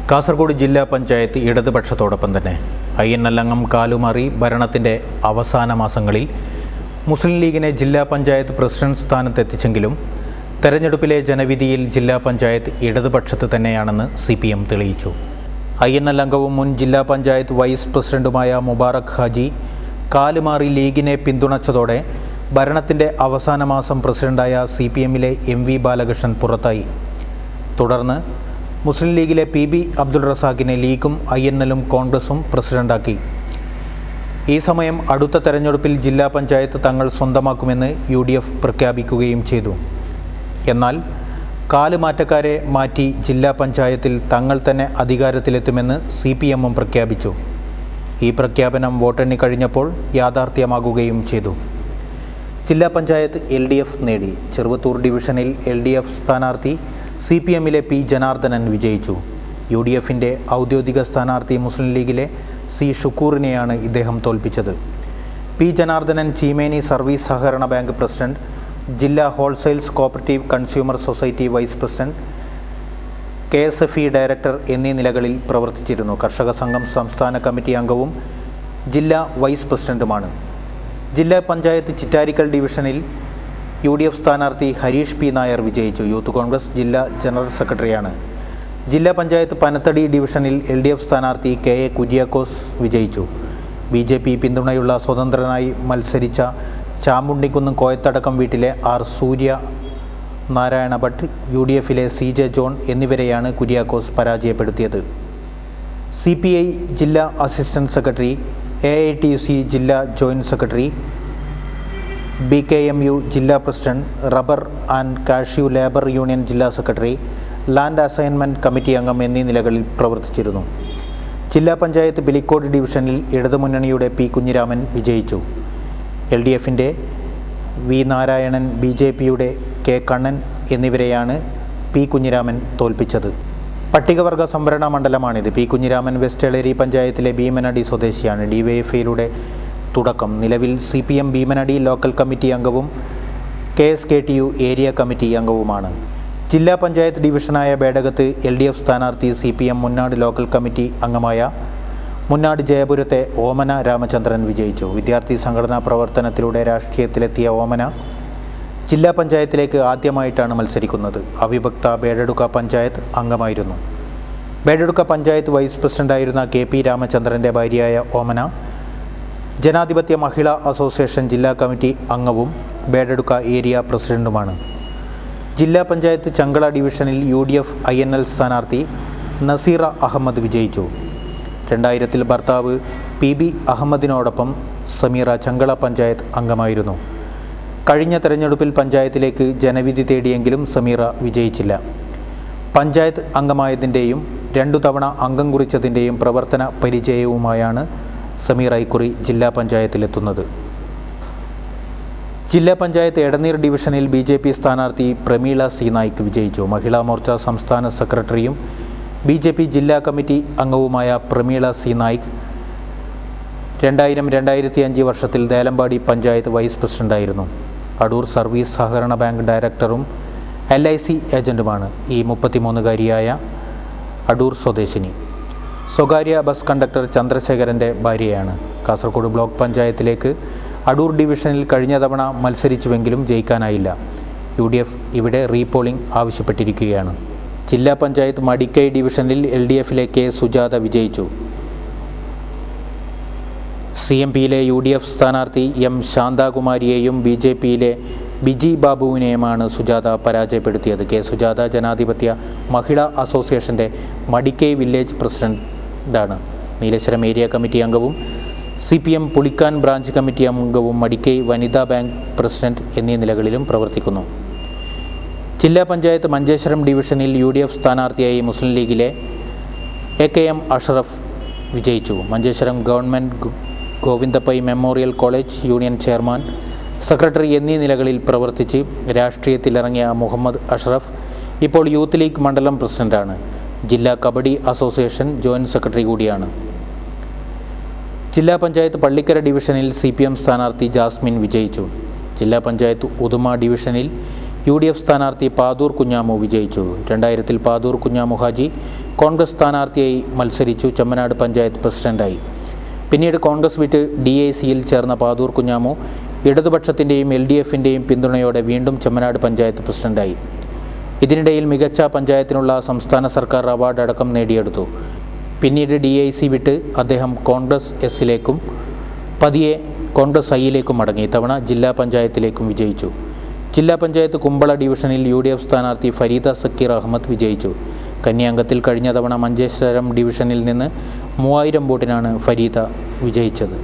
കാസർഗോഡ് ജില്ലാ പഞ്ചായത്ത് ഇടതുപക്ഷത്തോടൊപ്പം തന്നെ INL അംഗം കാലുമാറി ഭരണത്തിൻ്റെ അവസാന മാസങ്ങളിൽ മുസ്ലിം ലീഗിനെ ജില്ലാ പഞ്ചായത്ത് പ്രസിഡന്റ് സ്ഥാനത്തെത്തിച്ചെങ്കിലും തെരഞ്ഞെടുപ്പിലെ ജനവിധിയിൽ ജില്ലാ പഞ്ചായത്ത് ഇടതുപക്ഷത്ത് തന്നെയാണെന്ന് CPM തെളിയിച്ചു. INL അംഗവും മുൻ ജില്ലാ പഞ്ചായത്ത് വൈസ് പ്രസിഡന്റുമായ മുബാറക് ഹാജി കാലുമാറി ലീഗിനെ പിന്തുണച്ചതോടെ ഭരണത്തിൻ്റെ അവസാന മാസം പ്രസിഡന്റായ CPMലെ MV ബാലകൃഷ്ണൻ പുറത്തായി. തുടർന്ന് മുസ്ലിം ലീഗിലെ PB അബ്ദുൾ റസാഖിനെ ലീഗും INLും കോൺഗ്രസും പ്രസിഡന്റാക്കി. ഈ സമയം അടുത്ത തെരഞ്ഞെടുപ്പിൽ ജില്ലാ പഞ്ചായത്ത് തങ്ങൾ സ്വന്തമാക്കുമെന്ന് UDF പ്രഖ്യാപിക്കുകയും ചെയ്തു. എന്നാൽ കാലുമാറ്റക്കാരെ മാറ്റി ജില്ലാ പഞ്ചായത്തിൽ തങ്ങൾ തന്നെ അധികാരത്തിലെത്തുമെന്ന് CPMും പ്രഖ്യാപിച്ചു. ഈ പ്രഖ്യാപനം വോട്ടെണ്ണി കഴിഞ്ഞപ്പോൾ യാഥാർത്ഥ്യമാകുകയും ചെയ്തു. ജില്ലാ പഞ്ചായത്ത് LDF നേടി. ചെറുവത്തൂർ ഡിവിഷനിൽ LDF സ്ഥാനാർത്ഥി CPMലെ P ജനാർദ്ദനൻ വിജയിച്ചു. UDFൻ്റെ ഔദ്യോഗിക സ്ഥാനാർത്ഥി മുസ്ലിം ലീഗിലെ C ഷുക്കൂറിനെയാണ് ഇദ്ദേഹം തോൽപ്പിച്ചത്. P ജനാർദ്ദനൻ ചീമേനി സർവീസ് സഹകരണ ബാങ്ക് പ്രസിഡന്റ്, ജില്ലാ wholesales cooperative consumer society vice president, KSFE director എന്നീ നിലകളിൽ പ്രവർത്തിച്ചിരുന്നു. കർഷക സംഘം സംസ്ഥാന കമ്മിറ്റി അംഗവും ജില്ലാ വൈസ് പ്രസിഡന്റുമാണ്. ജില്ലാ പഞ്ചായത്ത് ചിറ്റാരിക്കൽ ഡിവിഷനിൽ UDF സ്ഥാനാർത്ഥി ഹരീഷ് P നായർ വിജയിച്ചു. യൂത്ത് കോൺഗ്രസ് ജില്ലാ ജനറൽ സെക്രട്ടറിയാണ്. ജില്ലാ പഞ്ചായത്ത് പനത്തടി ഡിവിഷനിൽ LDF സ്ഥാനാർത്ഥി KA കുര്യാക്കോസ് വിജയിച്ചു. BJP പിന്തുണയുള്ള സ്വതന്ത്രനായി മത്സരിച്ച ചാമുണ്ടിക്കുന്ന് കോയത്തടക്കം വീട്ടിലെ R സൂര്യ നാരായണ ഭട്ട്, UDFലെ CJ ജോൺ എന്നിവരെയാണ് കുര്യാക്കോസ് പരാജയപ്പെടുത്തിയത്. CPI ജില്ലാ അസിസ്റ്റന്റ് സെക്രട്ടറി, AITUC ജില്ലാ ജോയിന്റ് സെക്രട്ടറി, BKMU ജില്ലാ president, rubber and cashew labour union ജില്ലാ സെക്രട്ടറി, ലാൻഡ് അസൈൻമെൻറ്റ് കമ്മിറ്റി അംഗം എന്നീ നിലകളിൽ പ്രവർത്തിച്ചിരുന്നു. ജില്ലാ പഞ്ചായത്ത് പിലിക്കോട് ഡിവിഷനിൽ ഇടതുമുന്നണിയുടെ P കുഞ്ഞിരാമൻ വിജയിച്ചു. LDFൻ്റെ V നാരായണൻ, BJPയുടെ K കണ്ണൻ എന്നിവരെയാണ് P കുഞ്ഞിരാമൻ തോൽപ്പിച്ചത്. പട്ടികവർഗ സംവരണ മണ്ഡലമാണിത്. P കുഞ്ഞിരാമൻ വെസ്റ്റ് എളേരി പഞ്ചായത്തിലെ ഭീമനടി സ്വദേശിയാണ്. DYFIയിലൂടെ തുടക്കം. നിലവിൽ CPM ഭീമനടി ലോക്കൽ കമ്മിറ്റി അംഗവും KSKTU ഏരിയ കമ്മിറ്റി അംഗവുമാണ്. ജില്ലാ പഞ്ചായത്ത് ഡിവിഷനായ ബേഡകത്ത് LDF സ്ഥാനാർത്ഥി CPM മുന്നാട് ലോക്കൽ കമ്മിറ്റി അംഗമായ മുന്നാട് ജയപുരത്തെ ഓമന രാമചന്ദ്രൻ വിജയിച്ചു. വിദ്യാർത്ഥി സംഘടനാ പ്രവർത്തനത്തിലൂടെ രാഷ്ട്രീയത്തിലെത്തിയ ഓമന ജില്ലാ പഞ്ചായത്തിലേക്ക് ആദ്യമായിട്ടാണ് മത്സരിക്കുന്നത്. അവിഭക്ത ബേഡടുക്ക പഞ്ചായത്ത് അംഗമായിരുന്നു. ബേഡടുക്ക പഞ്ചായത്ത് വൈസ് പ്രസിഡന്റായിരുന്ന KP രാമചന്ദ്രൻ്റെ ഭാര്യയായ ഓമന ജനാധിപത്യ മഹിളാ അസോസിയേഷൻ ജില്ലാ കമ്മിറ്റി അംഗവും ബേഡടുക്ക ഏരിയ പ്രസിഡന്റുമാണ്. ജില്ലാ പഞ്ചായത്ത് ചങ്കള ഡിവിഷനിൽ UDF INL സ്ഥാനാർത്ഥി നസീറ അഹമ്മദ് വിജയിച്ചു. 2000 ഭർത്താവ് PB അഹമ്മദിനോടൊപ്പം സമീറ ചങ്കള പഞ്ചായത്ത് അംഗമായിരുന്നു. കഴിഞ്ഞ തെരഞ്ഞെടുപ്പിൽ പഞ്ചായത്തിലേക്ക് ജനവിധി തേടിയെങ്കിലും സമീറ വിജയിച്ചില്ല. പഞ്ചായത്ത് അംഗമായതിൻ്റെയും 2 തവണ അംഗം കുറിച്ചതിൻ്റെയും പ്രവർത്തന പരിചയവുമായാണ് സമീറ ഇക്കുറി ജില്ലാ പഞ്ചായത്തിലെത്തുന്നത്. ജില്ലാ പഞ്ചായത്ത് എടനീർ ഡിവിഷനിൽ BJP സ്ഥാനാർത്ഥി പ്രമീള C നായിക് വിജയിച്ചു. മഹിളാ മോർച്ച സംസ്ഥാന സെക്രട്ടറിയും BJP ജില്ലാ കമ്മിറ്റി അംഗവുമായ പ്രമീള C നായിക് 2000-2005 വർഷത്തിൽ ദേലമ്പാടി പഞ്ചായത്ത് വൈസ് പ്രസിഡന്റായിരുന്നു. അടൂർ സർവീസ് സഹകരണ ബാങ്ക് ഡയറക്ടറും LIC ഏജന്റുമാണ് ഈ 33-കാരിയായ അടൂർ സ്വദേശിനി. സ്വകാര്യ ബസ് കണ്ടക്ടർ ചന്ദ്രശേഖരൻ്റെ ഭാര്യയാണ്. കാസർഗോഡ് ബ്ലോക്ക് പഞ്ചായത്തിലേക്ക് അടൂർ ഡിവിഷനിൽ കഴിഞ്ഞ തവണ മത്സരിച്ചുവെങ്കിലും ജയിക്കാനായില്ല. UDF ഇവിടെ റീപോളിംഗ് ആവശ്യപ്പെട്ടിരിക്കുകയാണ്. ജില്ലാ പഞ്ചായത്ത് മടിക്കൈ ഡിവിഷനിൽ LDFലെ K സുജാത വിജയിച്ചു. CMPയിലെ UDF സ്ഥാനാർത്ഥി M ശാന്താകുമാരിയെയും BJPയിലെ ബിജി ബാബുവിനെയുമാണ് സുജാത പരാജയപ്പെടുത്തിയത്. K സുജാത ജനാധിപത്യ മഹിളാ അസോസിയേഷൻ്റെ മടിക്കൈ വില്ലേജ് പ്രസിഡന്റാണ്. നീലേശ്വരം ഏരിയ കമ്മിറ്റി അംഗവും CPM പുളിക്കാൻ ബ്രാഞ്ച് കമ്മിറ്റി അംഗവും മടിക്കൈ വനിതാ ബാങ്ക് പ്രസിഡന്റ് എന്നീ നിലകളിലും പ്രവർത്തിക്കുന്നു. ജില്ലാ പഞ്ചായത്ത് മഞ്ചേശ്വരം ഡിവിഷനിൽ UDF സ്ഥാനാർത്ഥിയായി മുസ്ലിം ലീഗിലെ AKM അഷ്റഫ് വിജയിച്ചു. Manjeshwaram government Govindapai memorial college union chairman, secretary എന്നീ നിലകളിൽ പ്രവർത്തിച്ച് രാഷ്ട്രീയത്തിലിറങ്ങിയ മുഹമ്മദ് അഷ്റഫ് ഇപ്പോൾ യൂത്ത് ലീഗ് മണ്ഡലം പ്രസിഡന്റാണ്. ജില്ലാ കബഡി അസോസിയേഷൻ ജോയിന്റ് സെക്രട്ടറി കൂടിയാണ്. ജില്ലാ പഞ്ചായത്ത് പള്ളിക്കര ഡിവിഷനിൽ CPM സ്ഥാനാർത്ഥി ജാസ്മിൻ വിജയിച്ചു. ജില്ലാ പഞ്ചായത്ത് ഉദുമ ഡിവിഷനിൽ UDF സ്ഥാനാർത്ഥി പാതൂർ കുഞ്ഞാമു വിജയിച്ചു. 2000 പാതൂർ കുഞ്ഞാമു ഹാജി കോൺഗ്രസ് സ്ഥാനാർത്ഥിയായി മത്സരിച്ചു. ചെമ്മനാട് പഞ്ചായത്ത് പ്രസിഡന്റായി. പിന്നീട് കോൺഗ്രസ് വിട്ട് DICയിൽ ചേർന്ന പാതൂർ കുഞ്ഞാമു ഇടതുപക്ഷത്തിൻ്റെയും LDFിൻ്റെയും പിന്തുണയോടെ വീണ്ടും ചെമ്മനാട് പഞ്ചായത്ത് പ്രസിഡന്റായി. ഇതിനിടയിൽ മികച്ച പഞ്ചായത്തിനുള്ള സംസ്ഥാന സർക്കാർ അവാർഡ് അടക്കം നേടിയെടുത്തു. പിന്നീട് DIC വിട്ട് അദ്ദേഹം കോൺഗ്രസ് Sലേക്കും പതിയെ കോൺഗ്രസ് Iയിലേക്കും മടങ്ങി. ഇത്തവണ ജില്ലാ പഞ്ചായത്തിലേക്കും വിജയിച്ചു. ജില്ലാ പഞ്ചായത്ത് കുമ്പള ഡിവിഷനിൽ UDF സ്ഥാനാർത്ഥി ഫരീദ സക്കീർ അഹമ്മദ് വിജയിച്ചു. കന്യാംഗത്തിൽ കഴിഞ്ഞ തവണ മഞ്ചേശ്വരം ഡിവിഷനിൽ നിന്ന് 3000 വോട്ടിനാണ് ഫരീദ വിജയിച്ചത്.